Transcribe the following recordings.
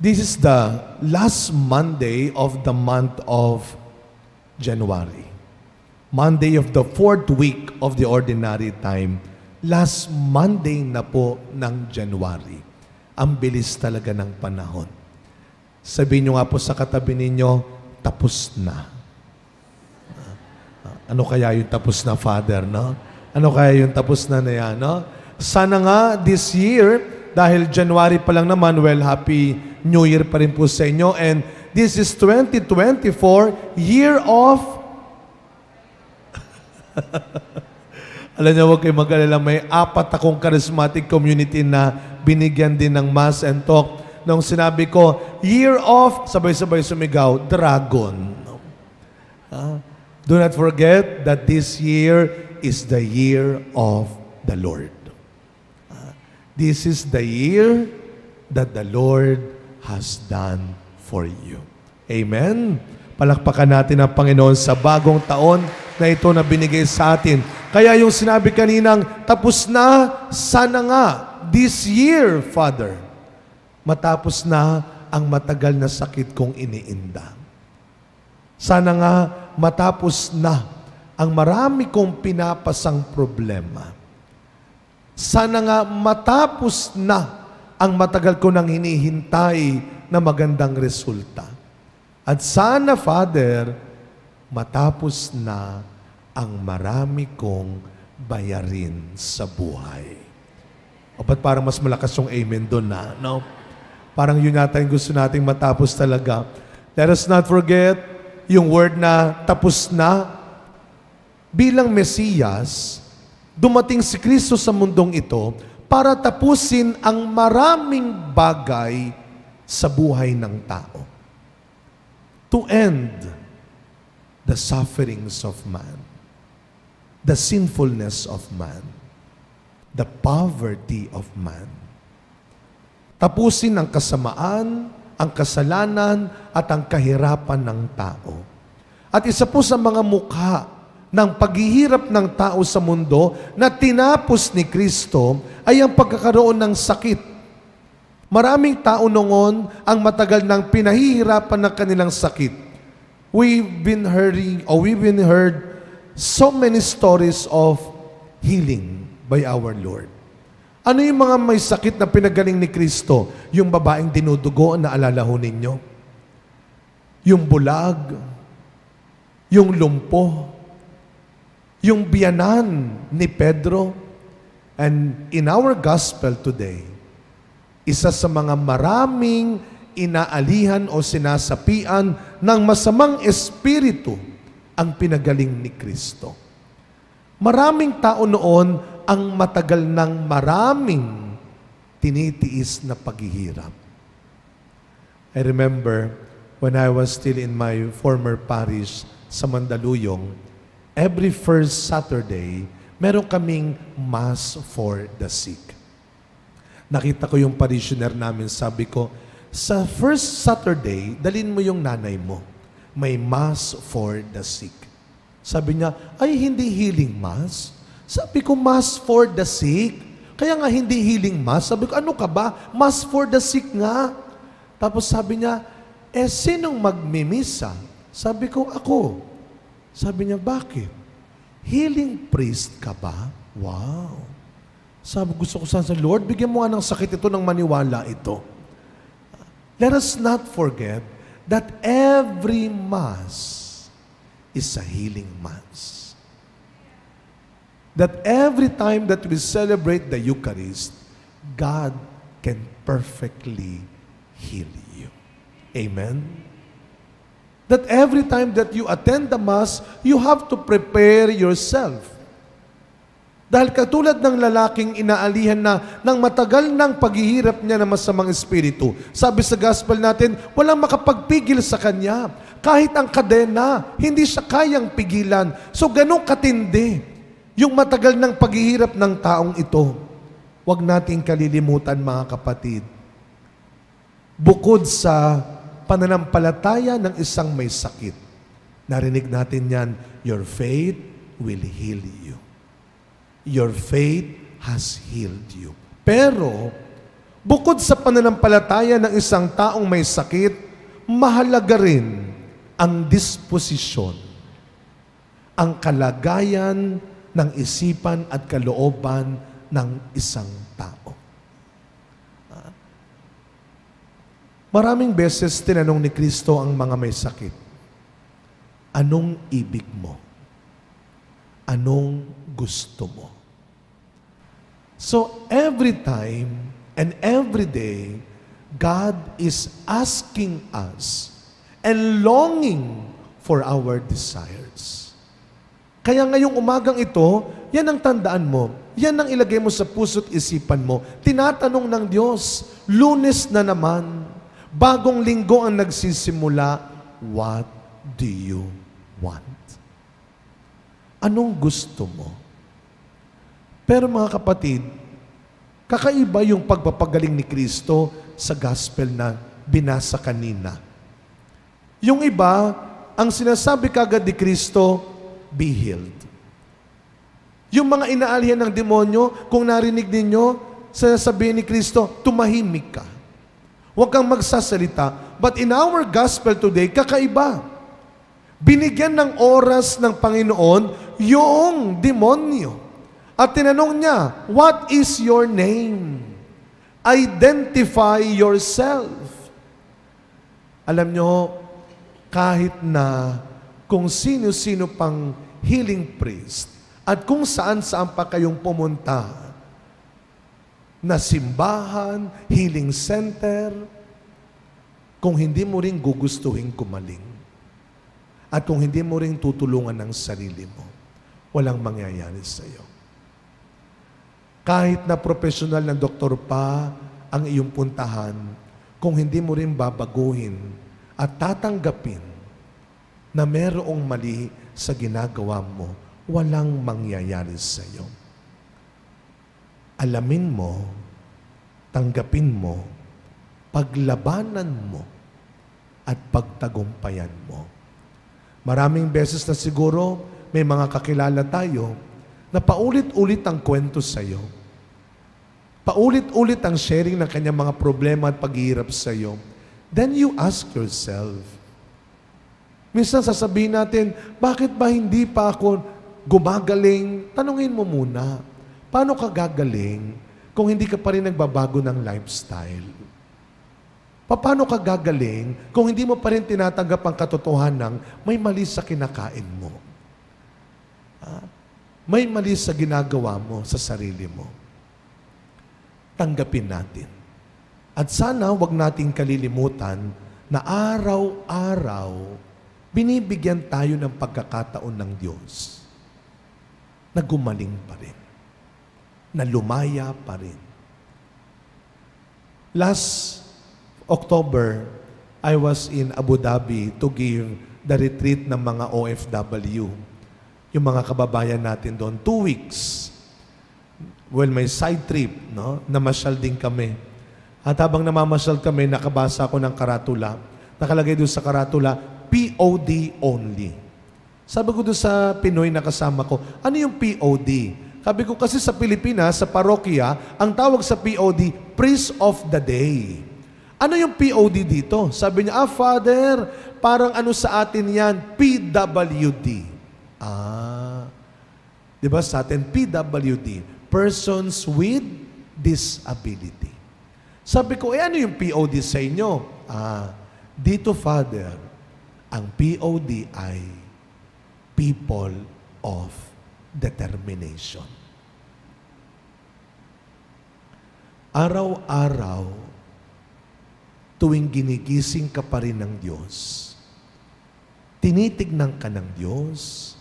This is the last Monday of the month of January. Monday of the 4th week of the ordinary time. Last Monday na po ng January. Ang bilis talaga ng panahon. Sabihin nyo nga po sa katabi ninyo, tapos na. Ano kaya yung tapos na, Father, no? Ano kaya yung tapos na yan, no? Sana nga this year, dahil January pa lang naman, well, Happy New Year pa rin po sa inyo. And this is 2024, year of... Alam niyo, huwag kayo mag-alala, may 4 akong charismatic community na binigyan din ng Mass and Talk. Nung sinabi ko, year of, sabay-sabay sumigaw, dragon. Do not forget that this year is the year of the Lord. This is the year that the Lord has done for you. Amen? Palakpakan natin ang Panginoon sa bagong taon na ito na binigay sa atin. Kaya yung sinabi kaninang, tapos na, sana nga, this year, Father, matapos na ang matagal na sakit kong iniinda. Sana nga, matapos na ang marami kong pinapasang problema. Sana nga matapos na ang matagal ko nang hinihintay na magandang resulta. At sana, Father, matapos na ang marami kong bayarin sa buhay. O ba't parang mas malakas yung amen doon na? No? Parang yun yata yung gusto nating matapos talaga. Let us not forget yung word na tapos na. Bilang Mesiyas, dumating si Kristo sa mundong ito para tapusin ang maraming bagay sa buhay ng tao. To end the sufferings of man, the sinfulness of man, the poverty of man. Tapusin ang kasamaan, ang kasalanan, at ang kahirapan ng tao. At isa po sa mga mukha ng paghihirap ng tao sa mundo na tinapos ni Kristo ay ang pagkakaroon ng sakit. Maraming tao noon ang matagal nang pinahihirapan ng kanilang sakit. We've been heard so many stories of healing by our Lord. Ano yung mga may sakit na pinagaling ni Kristo? Yung babaeng dinudugo na alala ho ninyo? Yung bulag, yung lumpo, yung biyanan ni Pedro. And in our gospel today, isa sa mga maraming inaalihan o sinasapian ng masamang espiritu ang pinagaling ni Kristo. Maraming tao noon ang matagal ng maraming tinitiis na paghihirap. I remember when I was still in my former parish sa Mandaluyong, every first Saturday, meron kaming Mass for the sick. Nakita ko yung parishioner namin, sabi ko, sa first Saturday, dalin mo yung nanay mo. May Mass for the sick. Sabi niya, ay hindi healing Mass. Sabi ko, Mass for the sick. Kaya nga hindi healing Mass. Sabi ko, ano ka ba? Mass for the sick nga. Tapos sabi niya, sinong magmimisa? Sabi ko, ako. Sabi niya, bakit? Healing priest ka ba? Wow. Sabi, gusto ko sana sa Lord, bigyan mo nga ng sakit ito nang maniwala ito. Let us not forget that every Mass is a healing Mass. That every time that we celebrate the Eucharist, God can perfectly heal you. Amen? That every time that you attend the Mass, you have to prepare yourself. Dahil katulad ng lalaking inaalihan na ng matagal ng paghihirap niya ng masamang espiritu. Sabi sa gospel natin, walang makapagpigil sa kanya. Kahit ang kadena, hindi siya kayang pigilan. So ganun katindi yung matagal ng paghihirap ng taong ito. Huwag nating kalilimutan, mga kapatid. Bukod sa pananampalataya ng isang may sakit, narinig natin yan, your faith will heal you. Your faith has healed you. Pero, Bukod sa pananampalataya ng isang taong may sakit, mahalaga rin ang disposisyon, ang kalagayan ng isipan at kalooban ng isang tao. Maraming beses tinanong ni Kristo ang mga may sakit, anong ibig mo? Anong gusto mo? So every time and every day, God is asking us and longing for our desires. Kaya ngayong umagang ito, yan ang tandaan mo, yan ang ilagay mo sa puso't isipan mo. Tinatanong ng Diyos, Lunes na naman, bagong linggo ang nagsisimula, what do you want? Anong gusto mo? Pero mga kapatid, kakaiba yung pagpapagaling ni Kristo sa gospel na binasa kanina. Yung iba, ang sinasabi kagad ni Kristo, be healed. Yung mga inaalihan ng demonyo, kung narinig ninyo, sinasabihin ni Kristo, tumahimik ka. Huwag kang magsasalita. But in our gospel today, kakaiba. Binigyan ng oras ng Panginoon yung demonyo. At tinanong niya, what is your name? Identify yourself. Alam nyo, kahit na kung sino-sino pang healing priest at kung saan-saan pa kayong pumunta, na simbahan, healing center, kung hindi mo rin gugustuhin kumaling, at kung hindi mo rin tutulungan ng sarili mo, walang mangyayari sa iyo. Kahit na profesional na doktor pa ang iyong puntahan, kung hindi mo rin babaguhin at tatanggapin na merong mali sa ginagawa mo, walang mangyayari sa iyo. Alamin mo, tanggapin mo, paglabanan mo, at pagtagumpayan mo. Maraming beses na siguro may mga kakilala tayo na paulit-ulit ang kwento sa iyo. Paulit-ulit ang sharing ng kanyang mga problema at paghihirap sa iyo. Then you ask yourself, minsan sasabihin natin, bakit ba hindi pa ako gumagaling? Tanungin mo muna, paano ka gagaling kung hindi ka pa rin nagbabago ng lifestyle? Paano ka gagaling kung hindi mo pa rin tinatanggap ang katotohanan may mali sa kinakain mo? May mali sa ginagawa mo sa sarili mo. Tanggapin natin. At sana wag nating kalilimutan na araw-araw binibigyan tayo ng pagkakataon ng Diyos na gumaling pa rin, na lumaya pa rin. Last October, I was in Abu Dhabi to give the retreat ng mga OFW. Yung mga kababayan natin doon, 2 weeks. Well, may side trip, no? Namasyal din kami. At habang namamasyal kami, nakabasa ako ng karatula. Nakalagay doon sa karatula, POD only. Sabi ko doon sa Pinoy na kasama ko, ano yung POD? Sabi ko kasi sa Pilipinas, sa parokya, ang tawag sa POD, Priest of the Day. Ano yung POD dito? Sabi niya, Father, parang ano sa atin yan? PWD. Diba sa atin? PWD. Persons with Disability. Sabi ko, ano yung POD sa inyo? Dito, Father, ang POD ay People of Determination. Araw-araw, tuwing ginigising ka pa rin ng Diyos, tinitignan ka ng Diyos,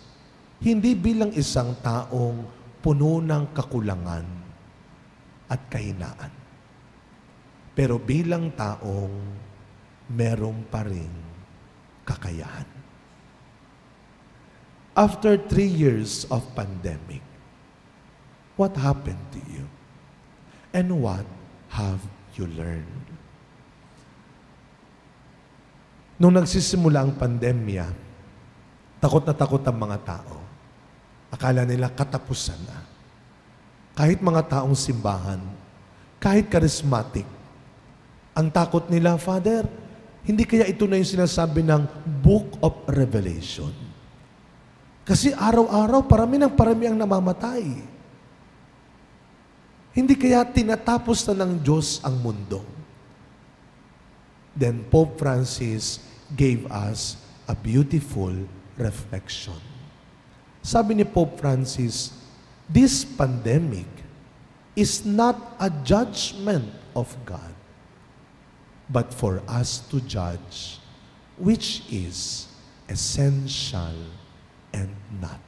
hindi bilang isang taong puno ng kakulangan at kahinaan, pero bilang taong merong pa rin kakayahan. After 3 years of pandemic, what happened to you? And what have you learned? Nung nagsisimula ang pandemya, takot na takot ang mga tao. Akala nila katapusan na. Kahit mga taong simbahan, kahit charismatic. Ang takot nila, Father, hindi kaya ito na yung sinasabi ng Book of Revelation? Kasi araw-araw, parami ang namamatay. Hindi kaya tinatapos na ng Diyos ang mundo? Then Pope Francis gave us a beautiful reflection. Sabi ni Pope Francis, this pandemic is not a judgment of God, but for us to judge which is essential and not.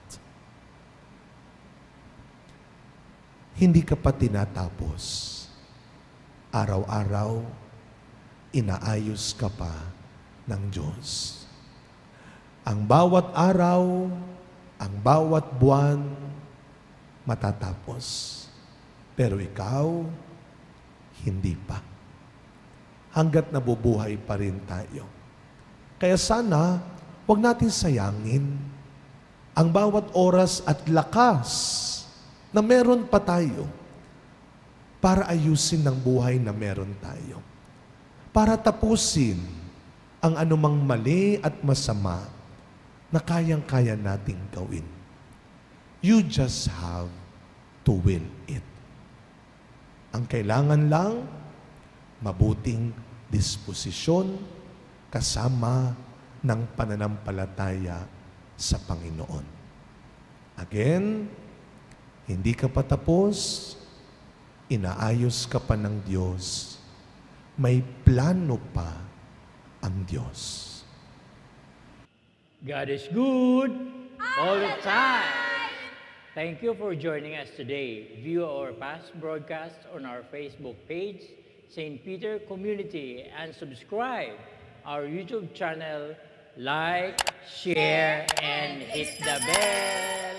Hindi ka pa tinatapos. Araw-araw, inaayos ka pa ng Diyos. Ang bawat araw, ang bawat buwan, matatapos. Pero ikaw, hindi pa. Hanggat nabubuhay pa rin tayo. Kaya sana, huwag natin sayangin ang bawat oras at lakas na meron pa tayo para ayusin ang buhay na meron tayo. Para tapusin ang anumang mali at masama na kayang-kaya nating gawin. You just have to will it. Ang kailangan lang, mabuting disposisyon kasama ng pananampalataya sa Panginoon. Again, hindi ka pa tapos, inaayos ka pa ng Diyos. May plano pa ang Diyos. God is good all the time. Thank you for joining us today. View our past broadcasts on our Facebook page, St. Peter Community, and subscribe our YouTube channel. Like, share, and hit the bell.